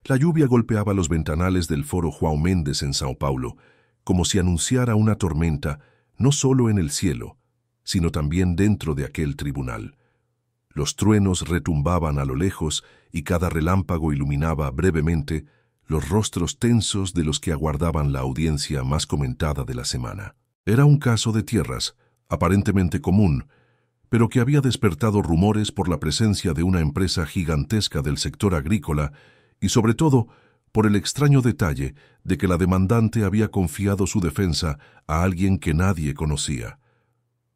La lluvia golpeaba los ventanales del Foro João Mendes en Sao Paulo, como si anunciara una tormenta no solo en el cielo, sino también dentro de aquel tribunal. Los truenos retumbaban a lo lejos y cada relámpago iluminaba brevemente los rostros tensos de los que aguardaban la audiencia más comentada de la semana. Era un caso de tierras, aparentemente común, pero que había despertado rumores por la presencia de una empresa gigantesca del sector agrícola y sobre todo por el extraño detalle de que la demandante había confiado su defensa a alguien que nadie conocía.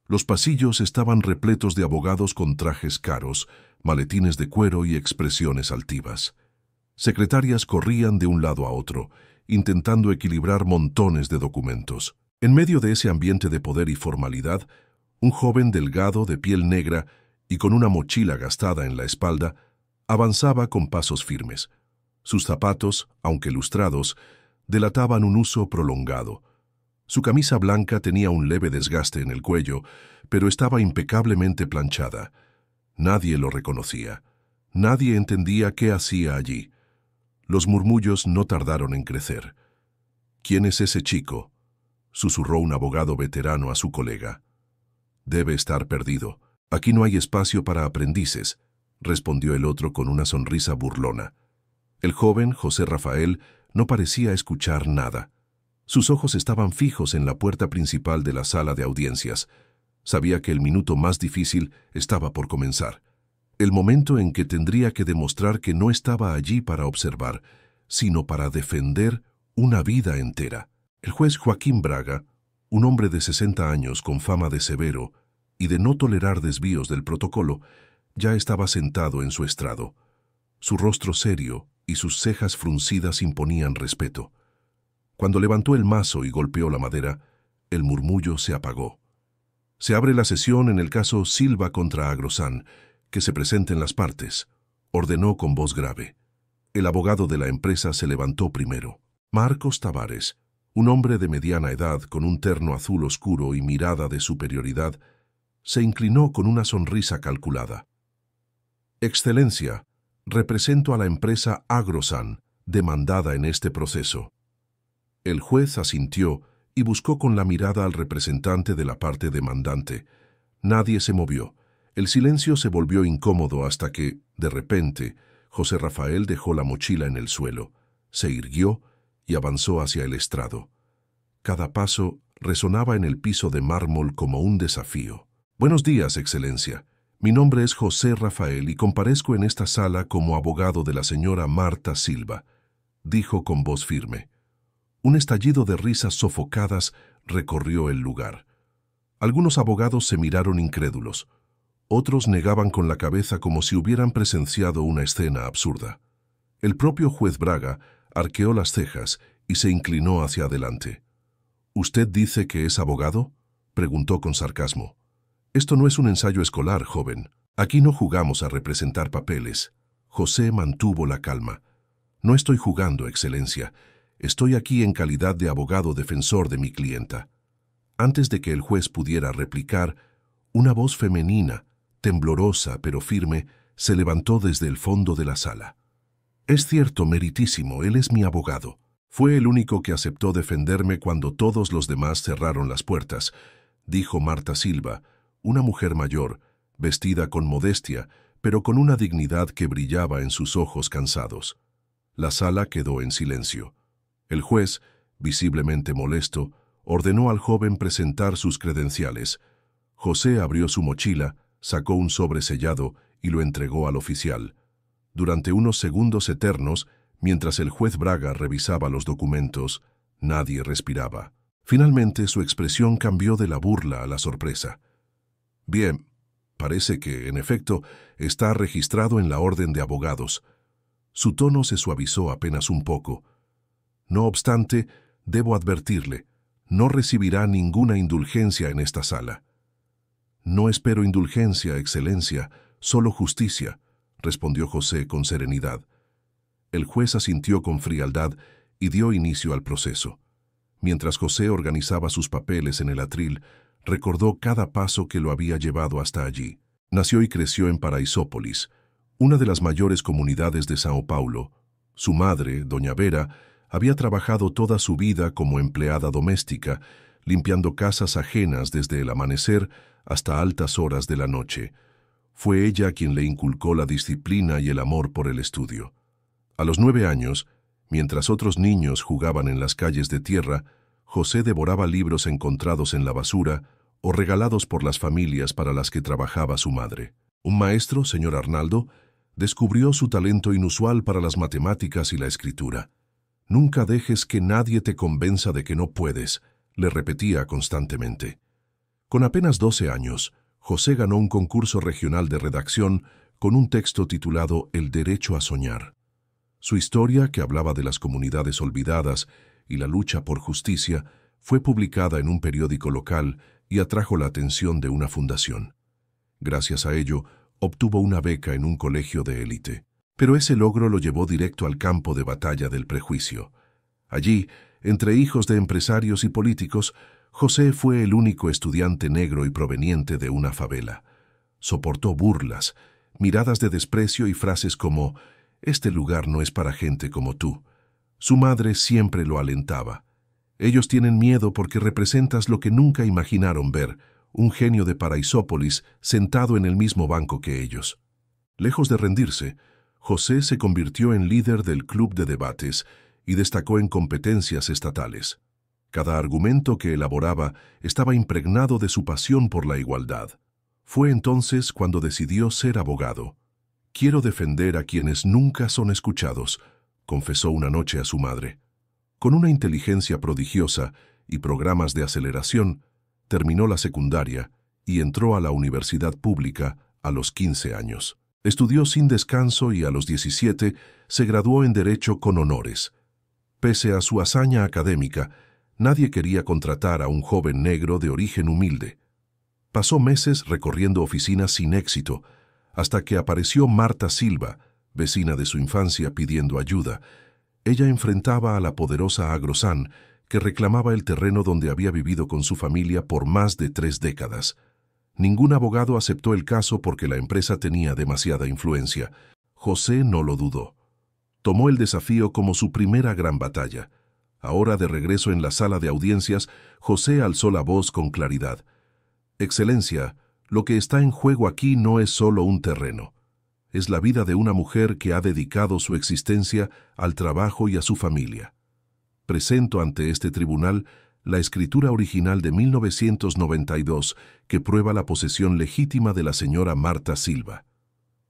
Los pasillos estaban repletos de abogados con trajes caros, maletines de cuero y expresiones altivas. Secretarias corrían de un lado a otro, intentando equilibrar montones de documentos. En medio de ese ambiente de poder y formalidad, un joven delgado de piel negra y con una mochila gastada en la espalda avanzaba con pasos firmes. Sus zapatos, aunque lustrados, delataban un uso prolongado. Su camisa blanca tenía un leve desgaste en el cuello, pero estaba impecablemente planchada. Nadie lo reconocía. Nadie entendía qué hacía allí. Los murmullos no tardaron en crecer. «¿Quién es ese chico?», susurró un abogado veterano a su colega. «Debe estar perdido. Aquí no hay espacio para aprendices», respondió el otro con una sonrisa burlona. El joven, José Rafael, no parecía escuchar nada. Sus ojos estaban fijos en la puerta principal de la sala de audiencias. Sabía que el minuto más difícil estaba por comenzar. El momento en que tendría que demostrar que no estaba allí para observar, sino para defender una vida entera. El juez Joaquín Braga, un hombre de 60 años con fama de severo y de no tolerar desvíos del protocolo, ya estaba sentado en su estrado. Su rostro serio y sus cejas fruncidas imponían respeto. Cuando levantó el mazo y golpeó la madera, el murmullo se apagó. «Se abre la sesión en el caso Silva contra Agrosán. Que se presenten las partes», ordenó con voz grave. El abogado de la empresa se levantó primero. Marcos Tavares, un hombre de mediana edad con un terno azul oscuro y mirada de superioridad, se inclinó con una sonrisa calculada. «Excelencia, represento a la empresa Agrosán, demandada en este proceso». El juez asintió y buscó con la mirada al representante de la parte demandante. Nadie se movió. El silencio se volvió incómodo hasta que, de repente, José Rafael dejó la mochila en el suelo, se irguió y avanzó hacia el estrado. Cada paso resonaba en el piso de mármol como un desafío. «Buenos días, Excelencia. Mi nombre es José Rafael y comparezco en esta sala como abogado de la señora Marta Silva», dijo con voz firme. Un estallido de risas sofocadas recorrió el lugar. Algunos abogados se miraron incrédulos. Otros negaban con la cabeza como si hubieran presenciado una escena absurda. El propio juez Braga arqueó las cejas y se inclinó hacia adelante. «¿Usted dice que es abogado?», preguntó con sarcasmo. «Esto no es un ensayo escolar, joven. Aquí no jugamos a representar papeles». José mantuvo la calma. «No estoy jugando, Excelencia. Estoy aquí en calidad de abogado defensor de mi clienta». Antes de que el juez pudiera replicar, una voz femenina, temblorosa pero firme, se levantó desde el fondo de la sala. «Es cierto, meritísimo, él es mi abogado. Fue el único que aceptó defenderme cuando todos los demás cerraron las puertas», dijo Marta Silva, una mujer mayor, vestida con modestia, pero con una dignidad que brillaba en sus ojos cansados. La sala quedó en silencio. El juez, visiblemente molesto, ordenó al joven presentar sus credenciales. José abrió su mochila, sacó un sobre sellado y lo entregó al oficial. Durante unos segundos eternos, mientras el juez Braga revisaba los documentos, nadie respiraba. Finalmente su expresión cambió de la burla a la sorpresa. «Bien, parece que, en efecto, está registrado en la orden de abogados». Su tono se suavizó apenas un poco. «No obstante, debo advertirle, no recibirá ninguna indulgencia en esta sala». «No espero indulgencia, Excelencia, solo justicia», respondió José con serenidad. El juez asintió con frialdad y dio inicio al proceso. Mientras José organizaba sus papeles en el atril, recordó cada paso que lo había llevado hasta allí. Nació y creció en Paraisópolis, una de las mayores comunidades de Sao Paulo. Su madre, doña Vera, había trabajado toda su vida como empleada doméstica, limpiando casas ajenas desde el amanecer hasta altas horas de la noche. Fue ella quien le inculcó la disciplina y el amor por el estudio. A los 9 años, mientras otros niños jugaban en las calles de tierra, José devoraba libros encontrados en la basura o regalados por las familias para las que trabajaba su madre. Un maestro, señor Arnaldo, descubrió su talento inusual para las matemáticas y la escritura. «Nunca dejes que nadie te convenza de que no puedes», le repetía constantemente. Con apenas 12 años, José ganó un concurso regional de redacción con un texto titulado El derecho a soñar. Su historia, que hablaba de las comunidades olvidadas y la lucha por justicia, fue publicada en un periódico local y atrajo la atención de una fundación. Gracias a ello, obtuvo una beca en un colegio de élite. Pero ese logro lo llevó directo al campo de batalla del prejuicio. Allí, entre hijos de empresarios y políticos, José fue el único estudiante negro y proveniente de una favela. Soportó burlas, miradas de desprecio y frases como «Este lugar no es para gente como tú». Su madre siempre lo alentaba. «Ellos tienen miedo porque representas lo que nunca imaginaron ver, un genio de Paraisópolis sentado en el mismo banco que ellos». Lejos de rendirse, José se convirtió en líder del club de debates y destacó en competencias estatales. Cada argumento que elaboraba estaba impregnado de su pasión por la igualdad. Fue entonces cuando decidió ser abogado. «Quiero defender a quienes nunca son escuchados», confesó una noche a su madre. Con una inteligencia prodigiosa y programas de aceleración, terminó la secundaria y entró a la universidad pública a los 15 años. Estudió sin descanso y a los 17 se graduó en Derecho con honores. Pese a su hazaña académica, nadie quería contratar a un joven negro de origen humilde. Pasó meses recorriendo oficinas sin éxito, hasta que apareció Marta Silva, vecina de su infancia, pidiendo ayuda. Ella enfrentaba a la poderosa Agrosan, que reclamaba el terreno donde había vivido con su familia por más de 3 décadas. Ningún abogado aceptó el caso porque la empresa tenía demasiada influencia. José no lo dudó. Tomó el desafío como su primera gran batalla. Ahora, de regreso en la sala de audiencias, José alzó la voz con claridad. «Excelencia, lo que está en juego aquí no es solo un terreno. Es la vida de una mujer que ha dedicado su existencia al trabajo y a su familia. Presento ante este tribunal la escritura original de 1992 que prueba la posesión legítima de la señora Marta Silva».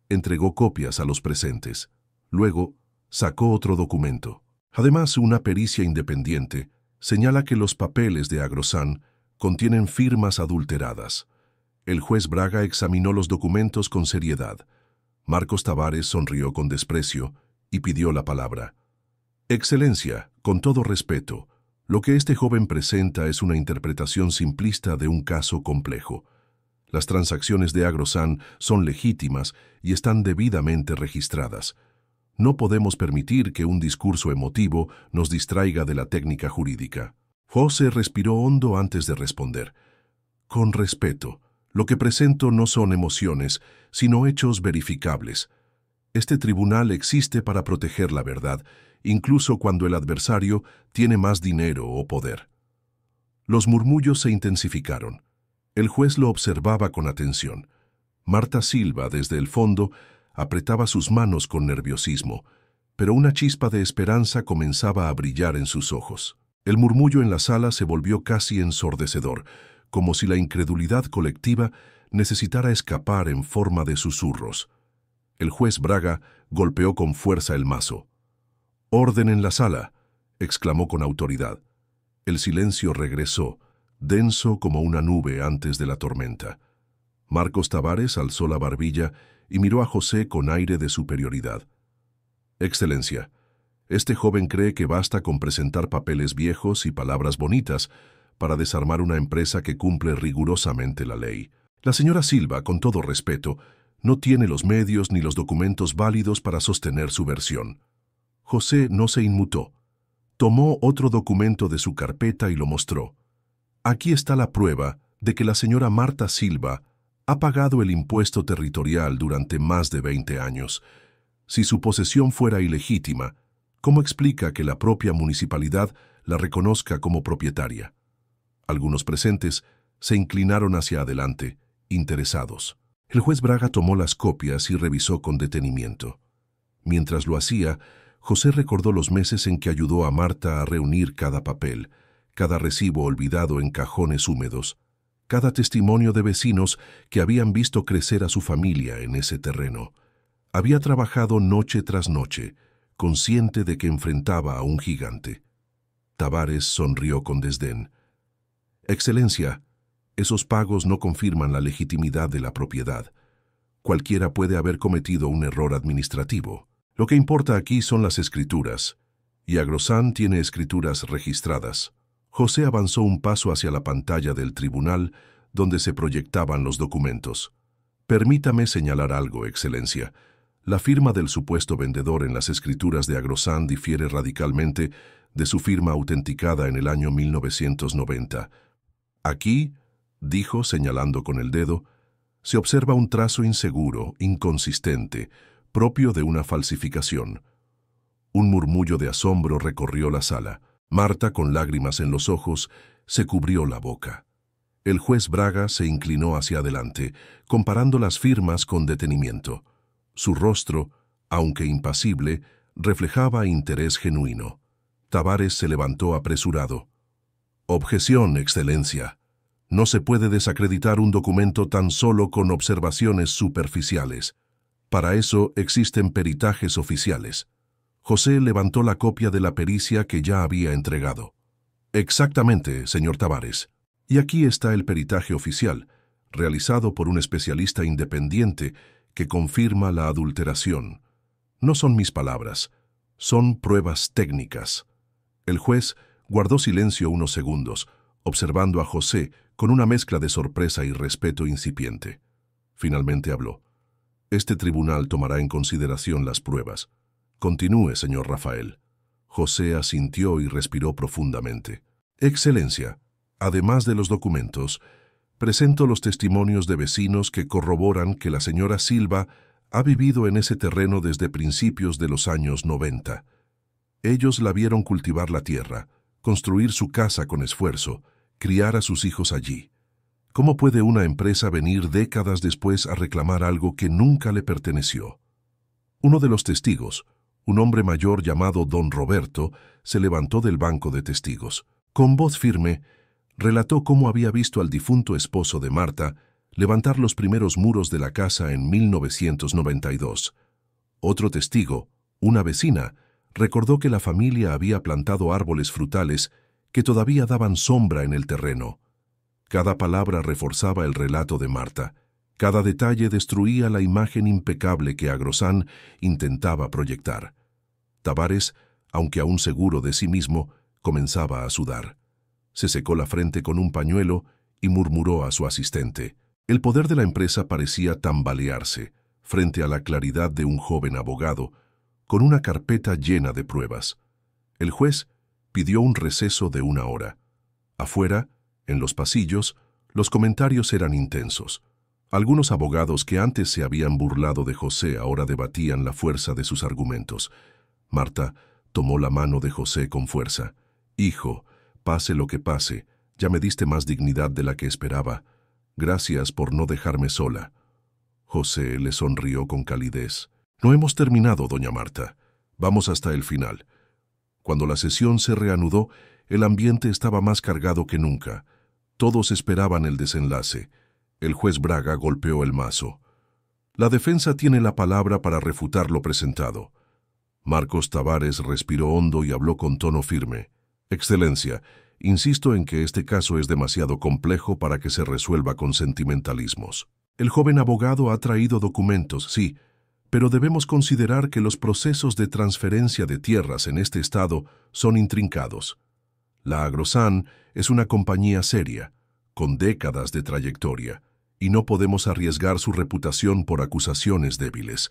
Entregó copias a los presentes. Luego, sacó otro documento. Además, una pericia independiente señala que los papeles de Agrosan contienen firmas adulteradas. El juez Braga examinó los documentos con seriedad. Marcos Tavares sonrió con desprecio y pidió la palabra. «Excelencia, con todo respeto, lo que este joven presenta es una interpretación simplista de un caso complejo. Las transacciones de Agrosan son legítimas y están debidamente registradas. No podemos permitir que un discurso emotivo nos distraiga de la técnica jurídica». José respiró hondo antes de responder. «Con respeto, lo que presento no son emociones, sino hechos verificables. Este tribunal existe para proteger la verdad, incluso cuando el adversario tiene más dinero o poder». Los murmullos se intensificaron. El juez lo observaba con atención. Marta Silva, desde el fondo, apretaba sus manos con nerviosismo, pero una chispa de esperanza comenzaba a brillar en sus ojos. El murmullo en la sala se volvió casi ensordecedor, como si la incredulidad colectiva necesitara escapar en forma de susurros. El juez Braga golpeó con fuerza el mazo. «Orden en la sala», exclamó con autoridad. El silencio regresó, denso como una nube antes de la tormenta. Marcos Tavares alzó la barbilla y miró a José con aire de superioridad. «Excelencia, este joven cree que basta con presentar papeles viejos y palabras bonitas para desarmar una empresa que cumple rigurosamente la ley. La señora Silva, con todo respeto, no tiene los medios ni los documentos válidos para sostener su versión». José no se inmutó. Tomó otro documento de su carpeta y lo mostró. «Aquí está la prueba de que la señora Marta Silva ha pagado el impuesto territorial durante más de 20 años. Si su posesión fuera ilegítima, ¿Cómo explica que la propia municipalidad la reconozca como propietaria? Algunos presentes se inclinaron hacia adelante, interesados. El juez Braga tomó las copias y revisó con detenimiento. Mientras lo hacía, José recordó los meses en que ayudó a Marta a reunir cada papel, cada recibo olvidado en cajones húmedos, cada testimonio de vecinos que habían visto crecer a su familia en ese terreno. Había trabajado noche tras noche, consciente de que enfrentaba a un gigante. Tavares sonrió con desdén. Excelencia, esos pagos no confirman la legitimidad de la propiedad. Cualquiera puede haber cometido un error administrativo. Lo que importa aquí son las escrituras, y Agrosán tiene escrituras registradas. José avanzó un paso hacia la pantalla del tribunal, donde se proyectaban los documentos. Permítame señalar algo, Excelencia. La firma del supuesto vendedor en las escrituras de Agrosán difiere radicalmente de su firma autenticada en el año 1990. Aquí, dijo señalando con el dedo, se observa un trazo inseguro, inconsistente, propio de una falsificación. Un murmullo de asombro recorrió la sala. Marta, con lágrimas en los ojos, se cubrió la boca. El juez Braga se inclinó hacia adelante, comparando las firmas con detenimiento. Su rostro, aunque impasible, reflejaba interés genuino. Tavares se levantó apresurado. Objeción, Excelencia. No se puede desacreditar un documento tan solo con observaciones superficiales. Para eso existen peritajes oficiales. José levantó la copia de la pericia que ya había entregado. Exactamente, señor Tavares. Y aquí está el peritaje oficial, realizado por un especialista independiente que confirma la adulteración. No son mis palabras, son pruebas técnicas. El juez guardó silencio unos segundos, observando a José con una mezcla de sorpresa y respeto incipiente. Finalmente habló. Este tribunal tomará en consideración las pruebas. Continúe, señor Rafael. José asintió y respiró profundamente. Excelencia, además de los documentos, presento los testimonios de vecinos que corroboran que la señora Silva ha vivido en ese terreno desde principios de los años 90. Ellos la vieron cultivar la tierra, construir su casa con esfuerzo, criar a sus hijos allí. ¿Cómo puede una empresa venir décadas después a reclamar algo que nunca le perteneció? Uno de los testigos, un hombre mayor llamado don Roberto, se levantó del banco de testigos. Con voz firme, relató cómo había visto al difunto esposo de Marta levantar los primeros muros de la casa en 1992. Otro testigo, una vecina, recordó que la familia había plantado árboles frutales que todavía daban sombra en el terreno. Cada palabra reforzaba el relato de Marta. Cada detalle destruía la imagen impecable que Agrosán intentaba proyectar. Tavares, aunque aún seguro de sí mismo, comenzaba a sudar. Se secó la frente con un pañuelo y murmuró a su asistente. El poder de la empresa parecía tambalearse frente a la claridad de un joven abogado, con una carpeta llena de pruebas. El juez pidió un receso de 1 hora. Afuera, en los pasillos, los comentarios eran intensos. Algunos abogados que antes se habían burlado de José ahora debatían la fuerza de sus argumentos. Marta tomó la mano de José con fuerza. «Hijo, pase lo que pase, ya me diste más dignidad de la que esperaba. Gracias por no dejarme sola». José le sonrió con calidez. «No hemos terminado, doña Marta. Vamos hasta el final». Cuando la sesión se reanudó, el ambiente estaba más cargado que nunca. Todos esperaban el desenlace. El juez Braga golpeó el mazo. La defensa tiene la palabra para refutar lo presentado. Marcos Tavares respiró hondo y habló con tono firme. Excelencia, insisto en que este caso es demasiado complejo para que se resuelva con sentimentalismos. El joven abogado ha traído documentos, sí, pero debemos considerar que los procesos de transferencia de tierras en este estado son intrincados. La Agrosán es una compañía seria, con décadas de trayectoria, y no podemos arriesgar su reputación por acusaciones débiles.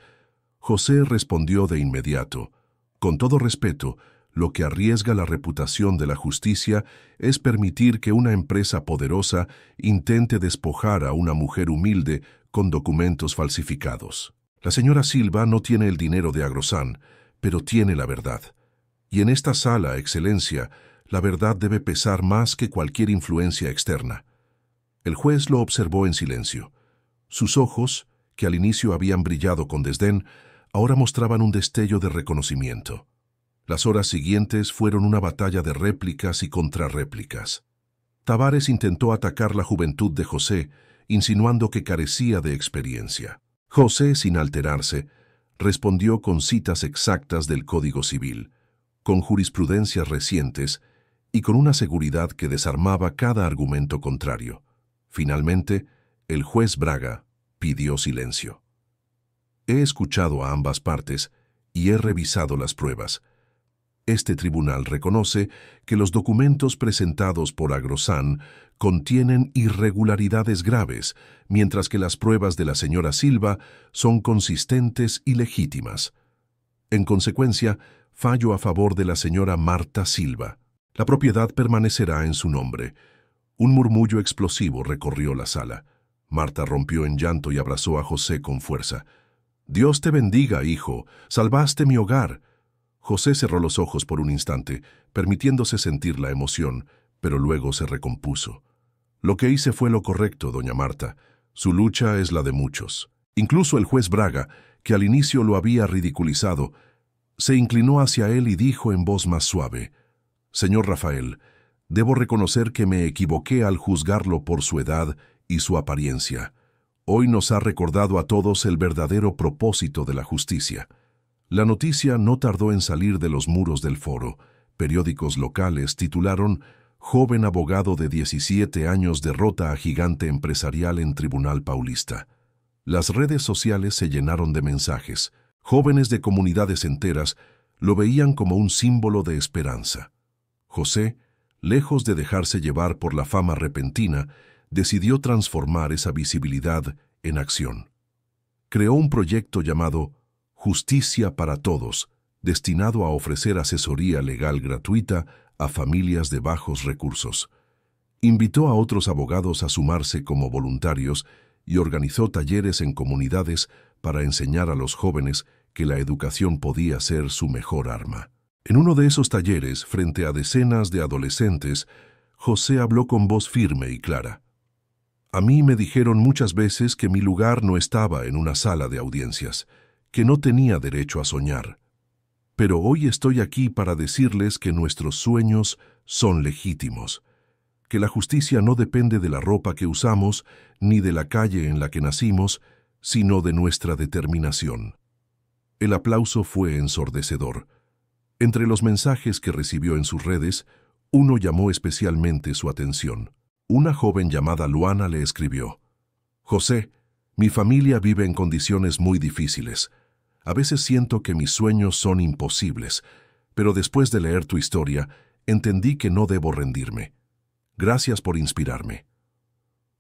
José respondió de inmediato. Con todo respeto, lo que arriesga la reputación de la justicia es permitir que una empresa poderosa intente despojar a una mujer humilde con documentos falsificados. La señora Silva no tiene el dinero de Agrosán, pero tiene la verdad. Y en esta sala, Excelencia, la verdad debe pesar más que cualquier influencia externa. El juez lo observó en silencio. Sus ojos, que al inicio habían brillado con desdén, ahora mostraban un destello de reconocimiento. Las horas siguientes fueron una batalla de réplicas y contrarréplicas. Tavares intentó atacar la juventud de José, insinuando que carecía de experiencia. José, sin alterarse, respondió con citas exactas del Código Civil, con jurisprudencias recientes y con una seguridad que desarmaba cada argumento contrario. Finalmente, el juez Braga pidió silencio. He escuchado a ambas partes y he revisado las pruebas. Este tribunal reconoce que los documentos presentados por Agrosán contienen irregularidades graves, mientras que las pruebas de la señora Silva son consistentes y legítimas. En consecuencia, fallo a favor de la señora Marta Silva. La propiedad permanecerá en su nombre. Un murmullo explosivo recorrió la sala. Marta rompió en llanto y abrazó a José con fuerza. «Dios te bendiga, hijo. Salvaste mi hogar». José cerró los ojos por un instante, permitiéndose sentir la emoción, pero luego se recompuso. «Lo que hice fue lo correcto, doña Marta. Su lucha es la de muchos». Incluso el juez Braga, que al inicio lo había ridiculizado, se inclinó hacia él y dijo en voz más suave: «Señor Rafael, debo reconocer que me equivoqué al juzgarlo por su edad y su apariencia. Hoy nos ha recordado a todos el verdadero propósito de la justicia». La noticia no tardó en salir de los muros del foro. Periódicos locales titularon «Joven abogado de 17 años derrota a gigante empresarial en Tribunal Paulista». Las redes sociales se llenaron de mensajes. Jóvenes de comunidades enteras lo veían como un símbolo de esperanza. José, lejos de dejarse llevar por la fama repentina, decidió transformar esa visibilidad en acción. Creó un proyecto llamado Justicia para Todos, destinado a ofrecer asesoría legal gratuita a familias de bajos recursos. Invitó a otros abogados a sumarse como voluntarios y organizó talleres en comunidades para enseñar a los jóvenes que la educación podía ser su mejor arma. En uno de esos talleres, frente a decenas de adolescentes, José habló con voz firme y clara. «A mí me dijeron muchas veces que mi lugar no estaba en una sala de audiencias, que no tenía derecho a soñar. Pero hoy estoy aquí para decirles que nuestros sueños son legítimos, que la justicia no depende de la ropa que usamos ni de la calle en la que nacimos, sino de nuestra determinación». El aplauso fue ensordecedor. Entre los mensajes que recibió en sus redes, uno llamó especialmente su atención. Una joven llamada Luana le escribió: «José, mi familia vive en condiciones muy difíciles. A veces siento que mis sueños son imposibles, pero después de leer tu historia, entendí que no debo rendirme. Gracias por inspirarme».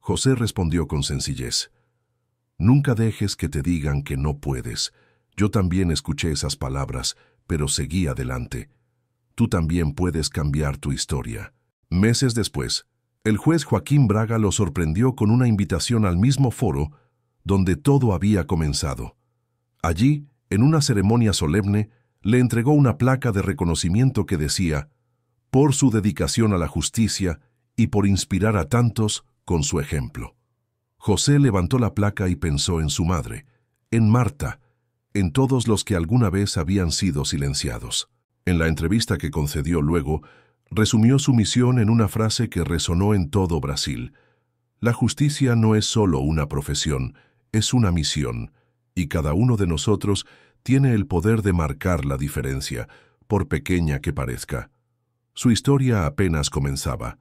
José respondió con sencillez: «Nunca dejes que te digan que no puedes. Yo también escuché esas palabras, pero seguí adelante. Tú también puedes cambiar tu historia». Meses después, el juez Joaquín Braga lo sorprendió con una invitación al mismo foro donde todo había comenzado. Allí, en una ceremonia solemne, le entregó una placa de reconocimiento que decía: «Por su dedicación a la justicia y por inspirar a tantos con su ejemplo». José levantó la placa y pensó en su madre, en Marta, en todos los que alguna vez habían sido silenciados. En la entrevista que concedió luego, resumió su misión en una frase que resonó en todo Brasil: «La justicia no es solo una profesión, es una misión, y cada uno de nosotros tiene el poder de marcar la diferencia, por pequeña que parezca». Su historia apenas comenzaba.